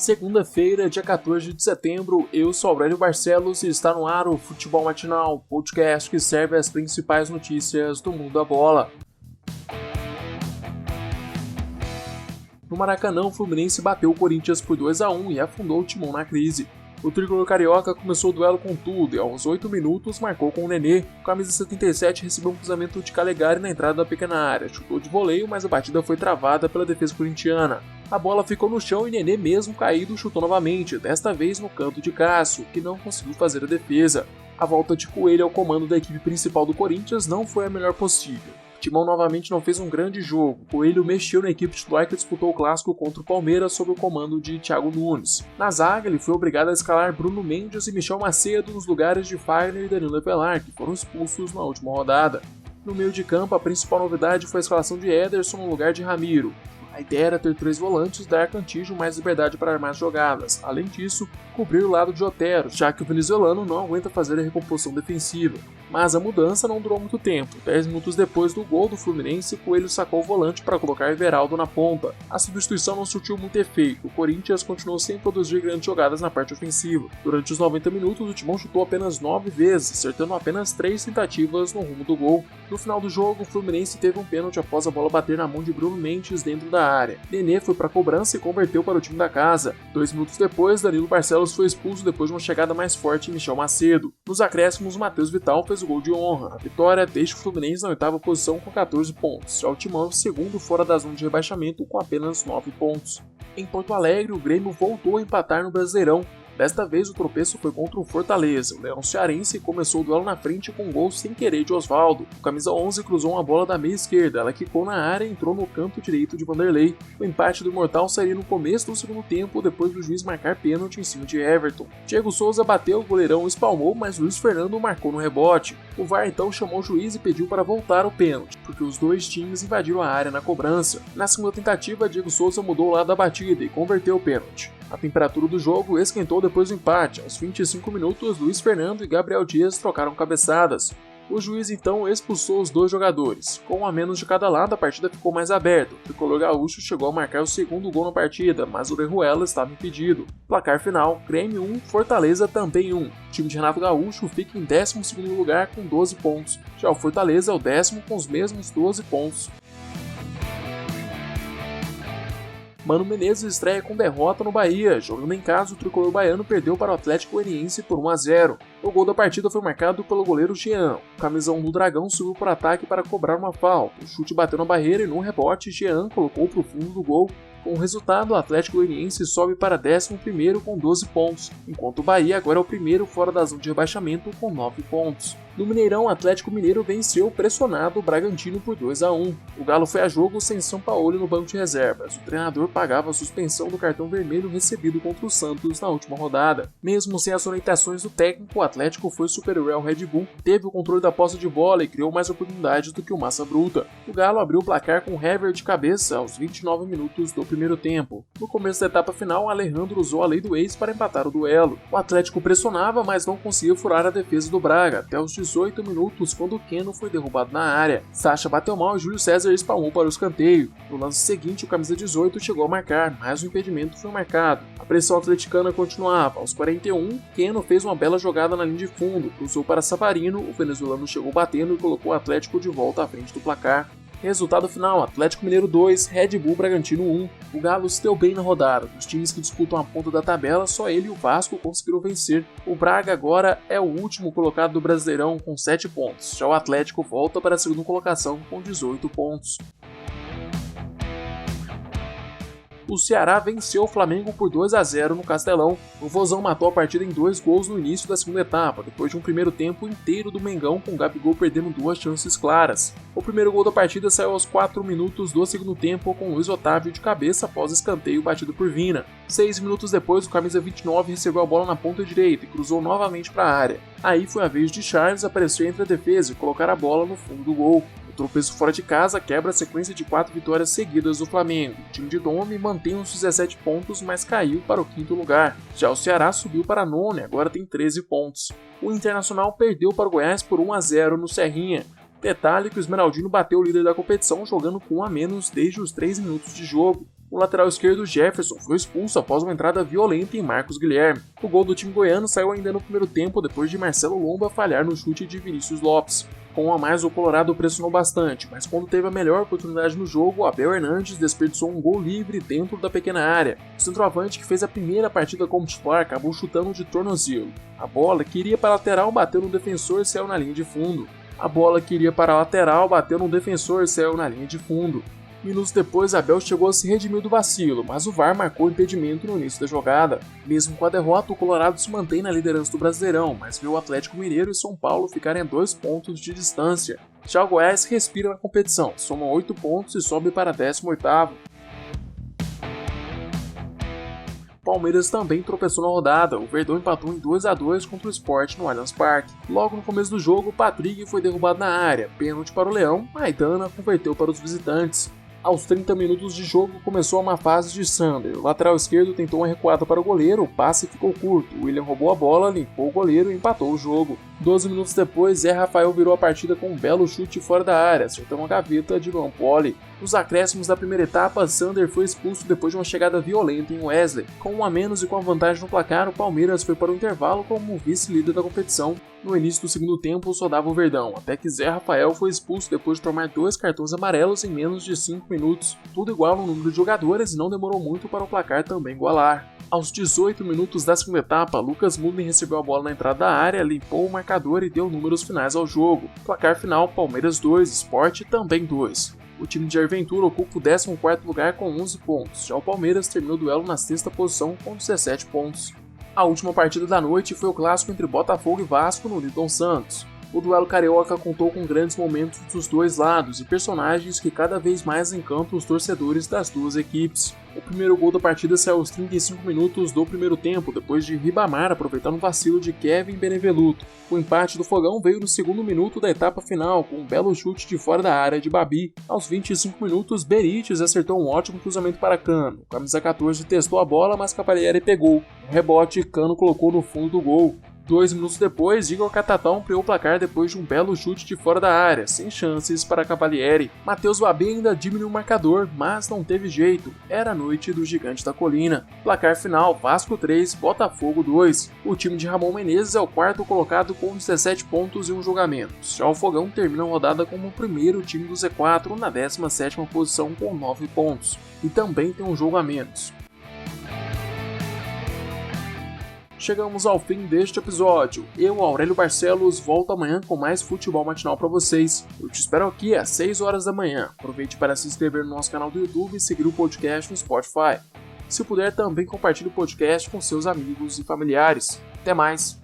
Segunda-feira, dia 14 de setembro, eu sou Aurélio Barcelos e está no ar o Futebol Matinal, podcast que serve as principais notícias do mundo da bola. No Maracanã, o Fluminense bateu o Corinthians por 2-1 e afundou o Timão na crise. O tricolor carioca começou o duelo com tudo e aos 8 minutos marcou com o Nenê. O camisa 77 recebeu um cruzamento de Calegari na entrada da pequena área, chutou de voleio, mas a batida foi travada pela defesa corintiana. A bola ficou no chão e Nenê, mesmo caído, chutou novamente, desta vez no canto de Cássio, que não conseguiu fazer a defesa. A volta de Coelho ao comando da equipe principal do Corinthians não foi a melhor possível. Timão novamente não fez um grande jogo. Coelho mexeu na equipe titular que disputou o clássico contra o Palmeiras sob o comando de Thiago Nunes. Na zaga, ele foi obrigado a escalar Bruno Mendes e Michel Macedo nos lugares de Fagner e Danilo Avelar, que foram expulsos na última rodada. No meio de campo, a principal novidade foi a escalação de Ederson no lugar de Ramiro. A ideia era ter 3 volantes e dar a Cantillo mais liberdade para armar as jogadas. Além disso, cobrir o lado de Otero, já que o venezuelano não aguenta fazer a recomposição defensiva. Mas a mudança não durou muito tempo. 10 minutos depois do gol do Fluminense, Coelho sacou o volante para colocar Everaldo na ponta. A substituição não surtiu muito efeito. O Corinthians continuou sem produzir grandes jogadas na parte ofensiva. Durante os 90 minutos, o Timão chutou apenas 9 vezes, acertando apenas 3 tentativas no rumo do gol. No final do jogo, o Fluminense teve um pênalti após a bola bater na mão de Bruno Mendes dentro da área. Nenê foi para a cobrança e converteu para o time da casa. 2 minutos depois, Danilo Barcelos foi expulso depois de uma chegada mais forte em Michel Macedo. Nos acréscimos, Matheus Vital fez o gol de honra. A vitória deixa o Fluminense na 8ª posição com 14 pontos. Já o Timão é o segundo fora da zona de rebaixamento com apenas 9 pontos. Em Porto Alegre, o Grêmio voltou a empatar no Brasileirão. Desta vez o tropeço foi contra o Fortaleza. O Leão Cearense começou o duelo na frente com um gol sem querer de Osvaldo. O camisa 11 cruzou uma bola da meia esquerda, ela quicou na área e entrou no canto direito de Vanderlei. O empate do Imortal sairia no começo do segundo tempo, depois do juiz marcar pênalti em cima de Everton. Diego Souza bateu, o goleirão espalmou, mas Luiz Fernando marcou no rebote. O VAR então chamou o juiz e pediu para voltar o pênalti, porque os dois times invadiram a área na cobrança. Na segunda tentativa, Diego Souza mudou o lado da batida e converteu o pênalti. A temperatura do jogo esquentou depois do empate. Aos 25 minutos, Luiz Fernando e Gabriel Dias trocaram cabeçadas. O juiz então expulsou os dois jogadores. Com um a menos de cada lado, a partida ficou mais aberta. O tricolor gaúcho chegou a marcar o segundo gol na partida, mas o Orejuela estava impedido. Placar final, Grêmio 1, Fortaleza também 1. O time de Renato Gaúcho fica em 12º lugar com 12 pontos. Já o Fortaleza é o 10º com os mesmos 12 pontos. Mano Menezes estreia com derrota no Bahia. Jogando em casa, o tricolor baiano perdeu para o Atlético Goianiense por 1-0. O gol da partida foi marcado pelo goleiro Jean. O camisão do Dragão subiu para o ataque para cobrar uma falta. O chute bateu na barreira e no rebote, Jean colocou para o fundo do gol. Com o resultado, o Atlético Goianiense sobe para 11º com 12 pontos, enquanto o Bahia agora é o primeiro fora da zona de rebaixamento com 9 pontos. No Mineirão, o Atlético Mineiro venceu pressionado o Bragantino por 2-1. O Galo foi a jogo sem Sampaoli no banco de reservas. O treinador pagava a suspensão do cartão vermelho recebido contra o Santos na última rodada. Mesmo sem as orientações do técnico, o Atlético foi superior ao Red Bull, teve o controle da posse de bola e criou mais oportunidades do que o Massa Bruta. O Galo abriu o placar com Hever de cabeça aos 29 minutos do primeiro tempo. No começo da etapa final, Alejandro usou a lei do ex para empatar o duelo. O Atlético pressionava, mas não conseguiu furar a defesa do Braga, até os 18 minutos, quando Keno foi derrubado na área. Sacha bateu mal e Júlio César espalmou para o escanteio. No lance seguinte, o camisa 18 chegou a marcar, mas o impedimento foi marcado. A pressão atleticana continuava. Aos 41, Keno fez uma bela jogada na linha de fundo, cruzou para Savarino, o venezuelano chegou batendo e colocou o Atlético de volta à frente do placar. Resultado final, Atlético Mineiro 2, Red Bull Bragantino 1. O Galo se deu bem na rodada. Dos times que disputam a ponta da tabela, só ele e o Vasco conseguiram vencer. O Braga agora é o último colocado do Brasileirão com 7 pontos. Já o Atlético volta para a segunda colocação com 18 pontos. O Ceará venceu o Flamengo por 2-0 no Castelão. O Vozão matou a partida em 2 gols no início da segunda etapa, depois de um primeiro tempo inteiro do Mengão com o Gabigol perdendo 2 chances claras. O primeiro gol da partida saiu aos 4 minutos do segundo tempo com Luiz Otávio de cabeça após escanteio batido por Vina. 6 minutos depois, o camisa 29 recebeu a bola na ponta direita e cruzou novamente para a área. Aí foi a vez de Charles aparecer entre a defesa e colocar a bola no fundo do gol. O tropeço fora de casa quebra a sequência de 4 vitórias seguidas do Flamengo. O time de Domi mantém os 17 pontos, mas caiu para o 5º lugar. Já o Ceará subiu para a 9ª e agora tem 13 pontos. O Internacional perdeu para o Goiás por 1-0 no Serrinha. Detalhe que o Esmeraldino bateu o líder da competição jogando com 1 a menos desde os 3 minutos de jogo. O lateral esquerdo Jefferson foi expulso após uma entrada violenta em Marcos Guilherme. O gol do time goiano saiu ainda no primeiro tempo depois de Marcelo Lomba falhar no chute de Vinícius Lopes. Com 1 a mais, o Colorado pressionou bastante, mas quando teve a melhor oportunidade no jogo, Abel Hernandes desperdiçou um gol livre dentro da pequena área. O centroavante, que fez a primeira partida como titular, acabou chutando de tornozelo. A bola que iria para a lateral bateu no defensor e saiu na linha de fundo. Minutos depois, Abel chegou a se redimir do vacilo, mas o VAR marcou o impedimento no início da jogada. Mesmo com a derrota, o Colorado se mantém na liderança do Brasileirão, mas vê o Atlético Mineiro e São Paulo ficarem a 2 pontos de distância. Já o Goiás respira na competição, soma 8 pontos e sobe para 18º. Palmeiras também tropeçou na rodada, o Verdão empatou em 2 a 2 contra o Sport no Allianz Parque. Logo no começo do jogo, Patrick foi derrubado na área, pênalti para o Leão, Maidana converteu para os visitantes. Aos 30 minutos de jogo começou uma fase de Sander, o lateral esquerdo tentou uma recuada para o goleiro, o passe ficou curto, o William roubou a bola, limpou o goleiro e empatou o jogo. 12 minutos depois, Zé Rafael virou a partida com um belo chute fora da área, acertando uma gaveta de Luan Poli. Nos acréscimos da primeira etapa, Sander foi expulso depois de uma chegada violenta em Wesley. Com 1 a menos e com a vantagem no placar, o Palmeiras foi para o intervalo como vice-líder da competição. No início do segundo tempo, só dava o Verdão, até que Zé Rafael foi expulso depois de tomar 2 cartões amarelos em menos de 5 minutos. Tudo igual no número de jogadores e não demorou muito para o placar também igualar. Aos 18 minutos da segunda etapa, Lucas Mugni recebeu a bola na entrada da área, limpou o marcador e deu números finais ao jogo. Placar final, Palmeiras 2, Sport também 2. O time de Jair Ventura ocupa o 14º lugar com 11 pontos, já o Palmeiras terminou o duelo na 6ª posição com 17 pontos. A última partida da noite foi o clássico entre Botafogo e Vasco no Newton Santos. O duelo carioca contou com grandes momentos dos dois lados e personagens que cada vez mais encantam os torcedores das duas equipes. O primeiro gol da partida saiu aos 35 minutos do primeiro tempo, depois de Ribamar aproveitar um vacilo de Kevin Benevenuto. O empate do Fogão veio no segundo minuto da etapa final, com um belo chute de fora da área de Babi. Aos 25 minutos, Benítez acertou um ótimo cruzamento para Cano. O camisa 14 testou a bola, mas Cavalieri pegou. No rebote, Cano colocou no fundo do gol. 2 minutos depois, Igor Catatal ampliou o placar depois de um belo chute de fora da área, sem chances para Cavalieri. Matheus Babi ainda diminuiu o marcador, mas não teve jeito, era a noite do Gigante da Colina. Placar final, Vasco 3, Botafogo 2. O time de Ramon Menezes é o 4º colocado com 17 pontos e 1 julgamento. Já o Fogão termina a rodada como o primeiro time do Z4 na 17ª posição com 9 pontos, e também tem um jogo a menos. Chegamos ao fim deste episódio. Eu, Aurélio Barcelos, volto amanhã com mais futebol matinal para vocês. Eu te espero aqui às 6 horas da manhã. Aproveite para se inscrever no nosso canal do YouTube e seguir o podcast no Spotify. Se puder, também compartilhe o podcast com seus amigos e familiares. Até mais!